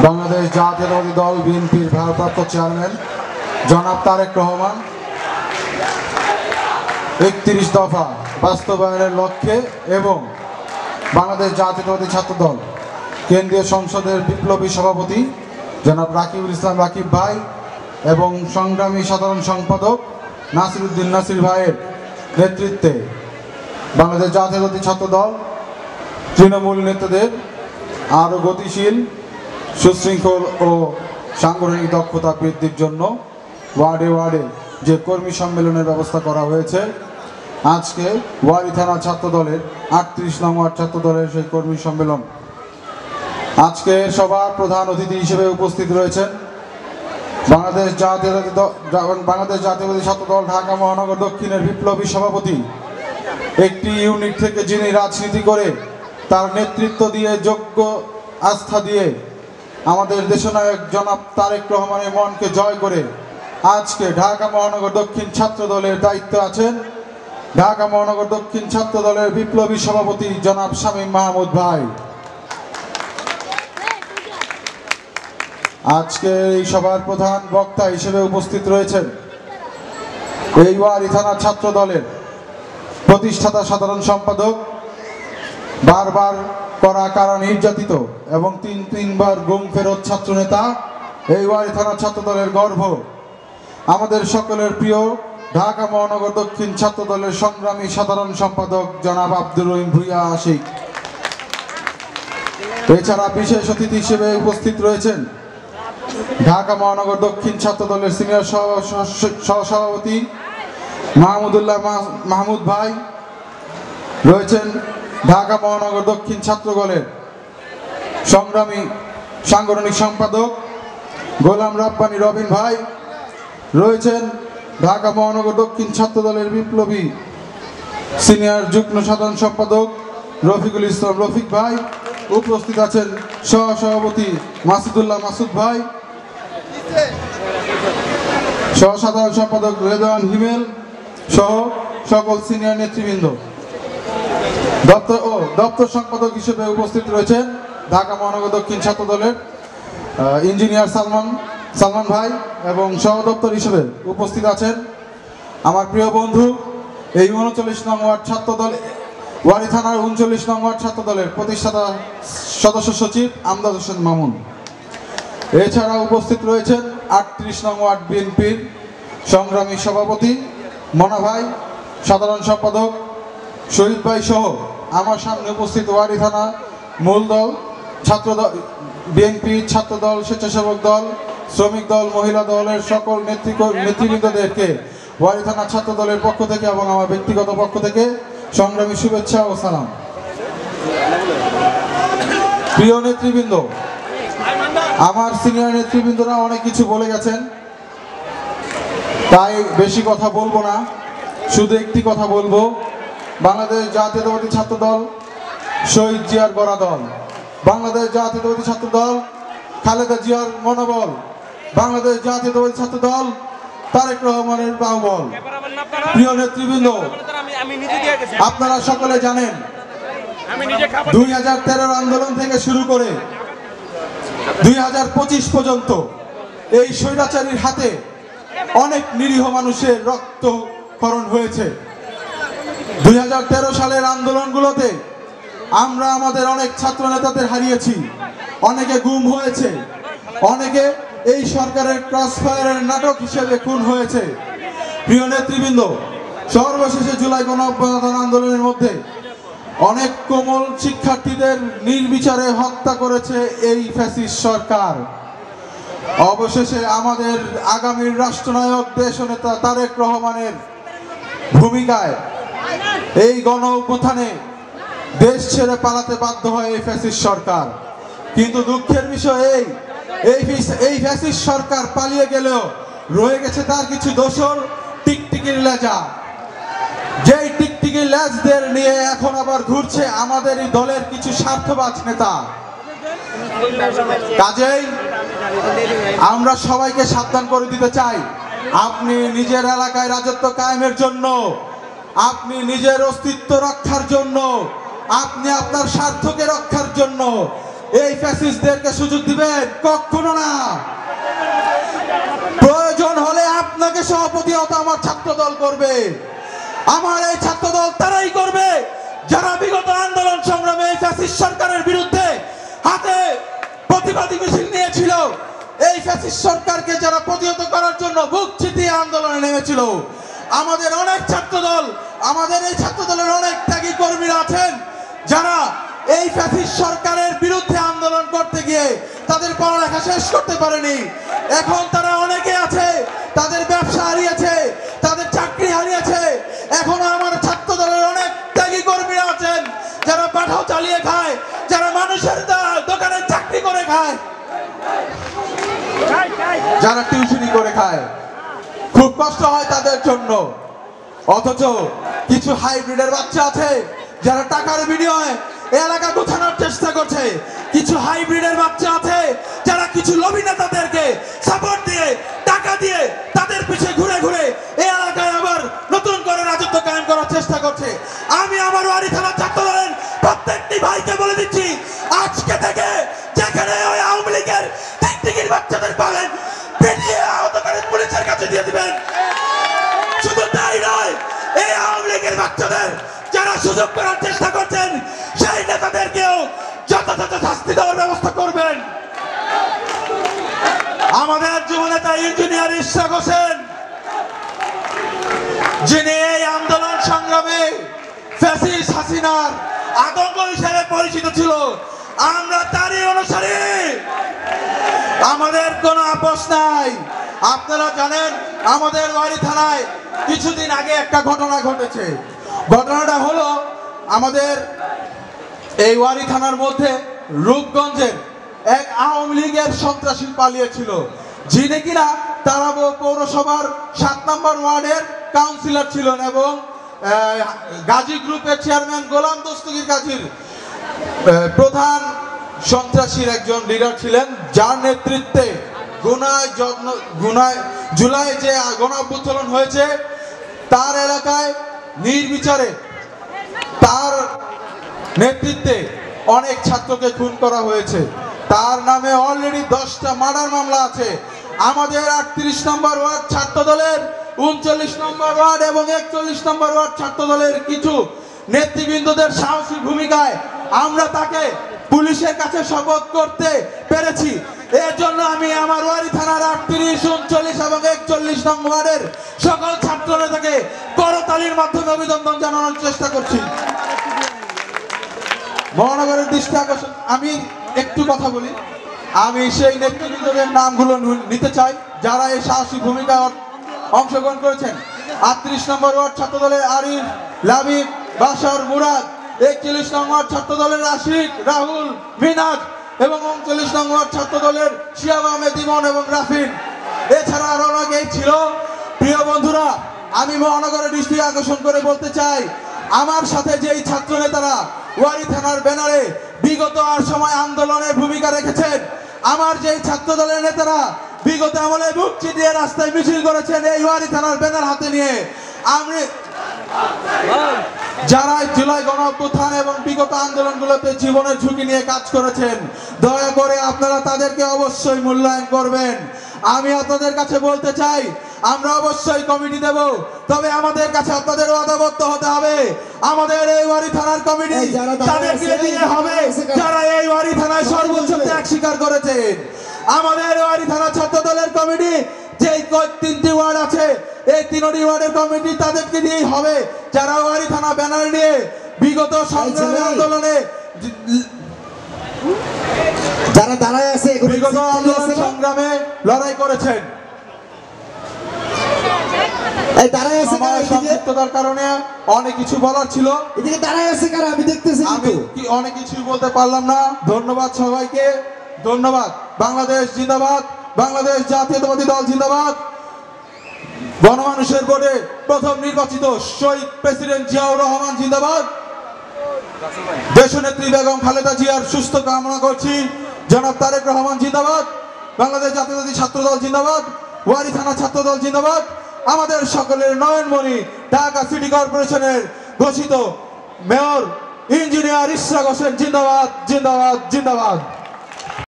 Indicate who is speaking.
Speaker 1: বাংলাদেশ জাতীয়তাবাদী দল বিএনপির ভারপ্রাপ্ত চেয়ারম্যান জনাব তারেক রহমান ৩১ দফা বাস্তবায়নের লক্ষ্যে এবং বাংলাদেশ জাতীয়তাবাদী ছাত্রদল কেন্দ্রীয় সংসদের বিপ্লবী সভাপতি জনাব রাকিবুল ইসলাম রাকিব ভাই এবং সংগ্রামী সাধারণ সম্পাদক নাসিরউদ্দিন নাসির ভাইয়ের নেতৃত্বে বাংলাদেশ জাতীয়তাবাদী ছাত্রদল তৃণমূল নেতাদের আরও গতিশীল, সুশৃঙ্খল ও সাংগঠনিক দক্ষতা বৃদ্ধির জন্য ওয়ার্ডে ওয়ার্ডে যে কর্মী সম্মেলনের ব্যবস্থা করা হয়েছে, আজকে ওয়ারী থানা ছাত্রদলের ৩৮ নং ওয়ার্ড ছাত্রদলের সেই কর্মী সম্মেলন। আজকে সবার প্রধান অতিথি হিসেবে উপস্থিত রয়েছেন বাংলাদেশ জাতীয়তাবাদী ছাত্রদল ঢাকা মহানগর দক্ষিণের বিপ্লবী সভাপতি, একটি ইউনিট থেকে যিনি রাজনীতি করে তার নেতৃত্ব দিয়ে, যোগ্য আস্থা দিয়ে আমাদের দেশনায়ক জনাব তারেক রহমানের মনকে জয় করে আজকে ঢাকা মহানগর দক্ষিণ ছাত্র দলের দায়িত্বে আছেন ঢাকা মহানগর দক্ষিণ ছাত্র দলের বিপ্লবী সভাপতি জনাব শামীম মাহমুদ ভাই। আজকে এই সভার প্রধান বক্তা হিসেবে উপস্থিত রয়েছেন এই ওয়ারী থানা ছাত্র দলের প্রতিষ্ঠাতা সাধারণ সম্পাদক, বারবার করা কারা নির্যাতিত এবং তিনবার গুম ফেরত ছাত্রনেতা, এই ওয়ারী থানা ছাত্র দলের গর্ব, আমাদের সকলের প্রিয় ঢাকা মহানগর দক্ষিণ ছাত্র দলের সংগ্রামী সাধারণ সম্পাদক জনাব আব্দুর রহিম ভূঁইয়া আশিক। এছাড়া বিশেষ অতিথি হিসেবে উপস্থিত রয়েছেন ঢাকা মহানগর দক্ষিণ ছাত্র দলের সিনিয়র সহসভাপতি মাহমুদুল্লাহ মাহমুদ ভাই, রয়েছেন ঢাকা মহানগর দক্ষিণ ছাত্র দলের সংগ্রামী সাংগঠনিক সম্পাদক গোলাম রাব্বানী রবিন ভাই, রয়েছেন ঢাকা মহানগর দক্ষিণ ছাত্র দলের বিপ্লবী সিনিয়র যুগ্ম সাধারণ সম্পাদক রফিকুল ইসলাম রফিক ভাই, উপস্থিত আছেন সহসভাপতি মাসুদুল্লাহ মাসুদ ভাই, সহসাধারণ সম্পাদক রেদওয়ান হিমেল সহ সকল সিনিয়র নেতৃবৃন্দ। দপ্তর সম্পাদক হিসেবে উপস্থিত রয়েছেন ঢাকা মহানগর দক্ষিণ ছাত্র দলের ইঞ্জিনিয়ার সালমান ভাই এবং সহ দপ্তর হিসেবে উপস্থিত আছেন আমার প্রিয় বন্ধু এই ৩৯ নং ওয়ার্ড ছাত্র দল ওয়ারী থানার ৩৯ নং ওয়ার্ড ছাত্র দলের প্রতিষ্ঠাতা সদস্য সচিব আমদাদ হোসেন মামুন। এছাড়া উপস্থিত রয়েছেন ৩৮ নং ওয়ার্ড বিএনপির সংগ্রামী সভাপতি মনা ভাই, সাধারণ সম্পাদক শহীদ ভাই সহ আমার সামনে উপস্থিত ওয়ারী থানা মূল দল, ছাত্র দল, বিএনপি, ছাত্র দল, স্বেচ্ছাসেবক দল, শ্রমিক দল, মহিলা দলের সকল নেতৃবৃন্দদেরকে ওয়ারী থানা ছাত্র দলের পক্ষ থেকে এবং আমার ব্যক্তিগত পক্ষ থেকে সংগ্রামী শুভেচ্ছা ও সালাম। প্রিয় নেতৃবৃন্দ, আমার সিনিয়র নেতৃবৃন্দরা অনেক কিছু বলে গেছেন, তাই বেশি কথা বলবো না, শুধু একটি কথা বলবো। বাংলাদেশ জাতীয়তাবাদী ছাত্র দল শহীদ জিয়ার গড়া দল, বাংলাদেশ জাতীয়তাবাদী ছাত্র দল খালেদা জিয়ার মনোবল, বাংলাদেশ জাতীয়তাবাদী ছাত্র দল তারেক রহমানের বাহুবল। প্রিয় নেতৃবৃন্দ, আপনারা সকলে জানেন 2013 আন্দোলন থেকে শুরু করে 2025 পর্যন্ত এই স্বৈরাচারীর হাতে অনেক নিরীহ মানুষের রক্তক্ষরণ হয়েছে। 2013 সালের আন্দোলনগুলোতে আমরা আমাদের অনেক ছাত্র নেতাদের হারিয়েছি, অনেকে গুম হয়েছে, অনেকে এই সরকারের ক্রসফায়ারের নাটক হিসেবে খুন হয়েছে। প্রিয় নেতৃবৃন্দ, সর্বশেষে জুলাই গণঅভ্যুত্থান আন্দোলনের মধ্যে অনেক কোমল শিক্ষার্থীদের নির্বিচারে হত্যা করেছে এই ফ্যাসিস্ট সরকার। অবশেষে আমাদের আগামীর রাষ্ট্রনায়ক দেশনেতা তারেক রহমানের ভূমিকায় এই গণঅভ্যুত্থানে দেশ ছেড়ে পালাতে বাধ্য হয় এই ফ্যাসিস্ট সরকার। কিন্তু দুঃখের বিষয় এই ফ্যাসিস্ট সরকার পালিয়ে গেলেও রয়ে গেছে তার কিছু দোসর টিকটিকির লেজা, যেই টিকটিকির লেজদের নিয়ে এখন আবার ঘুরছে আমাদের এই দলের কিছু স্বার্থবাজ নেতা। কাজেই আমরা সবাইকে সাবধান করে দিতে চাই, আপনি নিজের এলাকায় রাজত্ব কায়েমের জন্য, আপনি নিজের অস্তিত্ব রক্ষার জন্য, আপনি আপনার স্বার্থকে রক্ষার জন্য এই ফ্যাসিস্টদেরকে সুযোগ দিবেন? কখনো না। প্রয়োজন হলে আপনাকে সভাপতি হতে আমার ছাত্র দল করবে। আমার এই ছাত্র দল তারাই করবে যারা বিগত আন্দোলন সংগ্রামে এই ফ্যাসিস্ট সরকারের বিরুদ্ধে হাতে প্রতিবাদী মিছিল নিয়েছিল। এই ফ্যাসিস্ট সরকারকে যারা প্রতিহত করার জন্য বুক চিতিয়ে আন্দোলনে নেমেছিল। আমাদের অনেক ছাত্র দল, আমাদের এই ছাত্র দলের অনেক ত্যাগী কর্মীরা আছেন যারা এই ফ্যাসিস্ট সরকারের বিরুদ্ধে আন্দোলন করতে গিয়ে তাদের পড়ালেখা শেষ করতে পারেনি। এখন তারা অনেকে আছে তাদের ব্যবসা হারিয়েছে, তাদের চাকরি হারিয়েছে। এখনো আমার ছাত্র দলের অনেক ত্যাগী কর্মীরা আছেন যারা পাঠাও চালিয়ে খায়, যারা মানুষের দোকানে চাকরি করে খায়, যারা টিউশনি করে খায়। খুব কষ্ট হয় তাদের জন্য। অথচ কিছু হাইব্রিডের বাচ্চা আছে যারা টাকার বিনিময়ে এলাকা গোছানোর চেষ্টা করছে। কিছু হাইব্রিডের বাচ্চা আছে যারা কিছু লোভী নেতাদেরকে সাপোর্ট দিয়ে টাকা দিয়ে তাদের পিছে ঘুরে ঘুরে এই এলাকায় আবার নতুন করে রাজত্ব কায়েম করার চেষ্টা করছে। আমি আমার ওয়ারি থানা ছাত্র দলের প্রত্যেকটি ভাইকে বলে দিচ্ছি, আজকে থেকে যেখানে ওই আওয়ামী লীগের টিকটিকির বাচ্চাদের পাবেন পিটিয়ে আহত করে পুলিশের কাছে দিয়ে দিবেন। শুধু তাই নয়, এই আওয়ামী লীগের বাচ্চাদের যারা সুযোগ করার চেষ্টা করছেন সেই নেতাদেরকেও যথাযথ শাস্তি দেওয়ার ব্যবস্থা করবেন। আমাদের যুব নেতা ইঞ্জিনিয়ার ইশরাক হোসেন, যিনি এই আন্দোলন সংগ্রামে ফ্যাসিস্ট হাসিনার আতঙ্ক হিসেবে পরিচিত ছিল, আমরা তারই অনুসারী। আমাদের কোনো আপোষ নাই। আপনারা জানেন আমাদের ওয়ারি থানায় কিছুদিন আগে একটা ঘটনা ঘটেছে। ঘটনাটা হলো আমাদের এই ওয়ারি থানার মধ্যে রূপগঞ্জের এক আওয়ামী লীগের সন্ত্রাসী পালিয়েছিল, যিনি কিনা তারাবো পৌরসভার 7 নম্বর ওয়ার্ডের কাউন্সিলর ছিলেন এবং গাজী গ্রুপের চেয়ারম্যান গোলাম দস্তগীর গাজীর প্রধান সন্ত্রাসীর একজন লিডার ছিলেন, যার নেতৃত্বে জুলাই যে গণ অভ্যুত্থান হয়েছে তার এলাকায় নির্বিচারে তার নেতৃত্বে অনেক ছাত্রকে খুন করা হয়েছে। তার নামে অলরেডি 10টা মার্ডার মামলা আছে। আমাদের 38 নম্বর ওয়ার্ড ছাত্র দলের, 39 নম্বর ওয়ার্ড এবং 41 নম্বর ওয়ার্ড ছাত্র দলের কিছু নেতৃবৃন্দদের সাহসী ভূমিকায় আমরা তাকে পুলিশের কাছে শপথ করতে পেরেছি। এর জন্য আমি আমার ওয়ারি থানার 38, 39 এবং 41 নম্বর ওয়ার্ডের সকল ছাত্র নেতাকে করতালির মাধ্যমে অভিনন্দন জানানোর চেষ্টা করছি। মহানগরের দৃষ্টি আকর্ষণ, আমি একটু কথা বলি। আমি সেই নেতৃবৃন্দদের নামগুলো নিতে চাই যারা এই সাহসী ভূমিকা অংশগ্রহণ করেছেন। 38 নম্বর ওয়ার্ড ছাত্র দলের আরিফ, লাবিব, বাশার, মুরাদ। 41 নম্বর ছাত্র দলের আশিক, রাহুল, মিনাজ এবং 39 নম্বর ছাত্র দলের শিয়াব আহমেদ ইমন এবং রাফিন। এছাড়া আরো অনেকেই ছিল। প্রিয় বন্ধুরা, আমি মহানগরের দৃষ্টি আকর্ষণ করে বলতে চাই, আমার সাথে যেই ছাত্র নেতারা ওয়ারি থানার ব্যানারে বিগত সময় আন্দোলনের ভূমিকা রেখেছেন, আমার যেই ছাত্র দলের নেতারা বিগত আমলে বুক চিতিয়ে রাস্তায় মিছিল করেছেন এই ওয়ারি থানার ব্যানার হাতে নিয়ে, আমি যারা জুলাই গণ অভ্যুত্থান এবং বিগত আন্দোলনগুলোতে জীবনের ঝুঁকি নিয়ে কাজ করেছেন, দয়া করে আপনারা তাদেরকে অবশ্যই মূল্যায়ন করবেন। আমি আপনাদের কাছে বলতে চাই, আমরা অবশ্যই কমিটি দেব, তবে আমাদের কাছে আপনাদের ওয়াদাবদ্ধ হতে হবে। আমাদের এই ওয়ারি থানার কমিটি তাদেরকে দিয়ে হবে যারা এই ওয়ারি থানায় সর্বোচ্চ ত্যাগ স্বীকার করেছেন। আমাদের ওয়ারি থানা ছাত্র দলের কমিটি যে 3টি ওয়ার্ড আছে, এই 3টি ওয়ার্ডের কমিটি তাদেরকে দিয়েই হবে যারা ওয়ারি থানা ব্যানার নিয়ে বিগত সংগ্রামী আন্দোলনে
Speaker 2: যারা দাঁড়ায় আছে,
Speaker 1: বিগত আন্দোলন সংগ্রামে লড়াই করেছেন।
Speaker 2: এই দাঁড়ায় আছে কারা?
Speaker 1: সংক্ষিপ্ততার কারণে অনেক কিছু বলার ছিল।
Speaker 2: এদিকে দাঁড়ায় আছে কারা আমি দেখতেছি,
Speaker 1: আমি অনেক কিছু বলতে পারলাম না। ধন্যবাদ সবাইকে, ধন্যবাদ। বাংলাদেশ জিন্দাবাদ, বাংলাদেশ জাতীয়তাবাদী দল জিন্দাবাদ। গণমানুষের ভোটে প্রথম নির্বাচিত শহীদ প্রেসিডেন্ট জিয়াউর রহমান জিন্দাবাদ। দেশনেত্রী বেগম খালেদা জিয়ার সুস্থ কামনা করছি। জনাব তারেক রহমান জিন্দাবাদ। বাংলাদেশ জাতীয়তাবাদী ছাত্র দল জিন্দাবাদ। ওয়ারি থানা ছাত্র দল জিন্দাবাদ। আমাদের সকলের নয়নমণি ঢাকা সিটি কর্পোরেশনের ঘোষিত মেয়র ইঞ্জিনিয়ার ইশরাক হোসেন জিন্দাবাদ, জিন্দাবাদ, জিন্দাবাদ।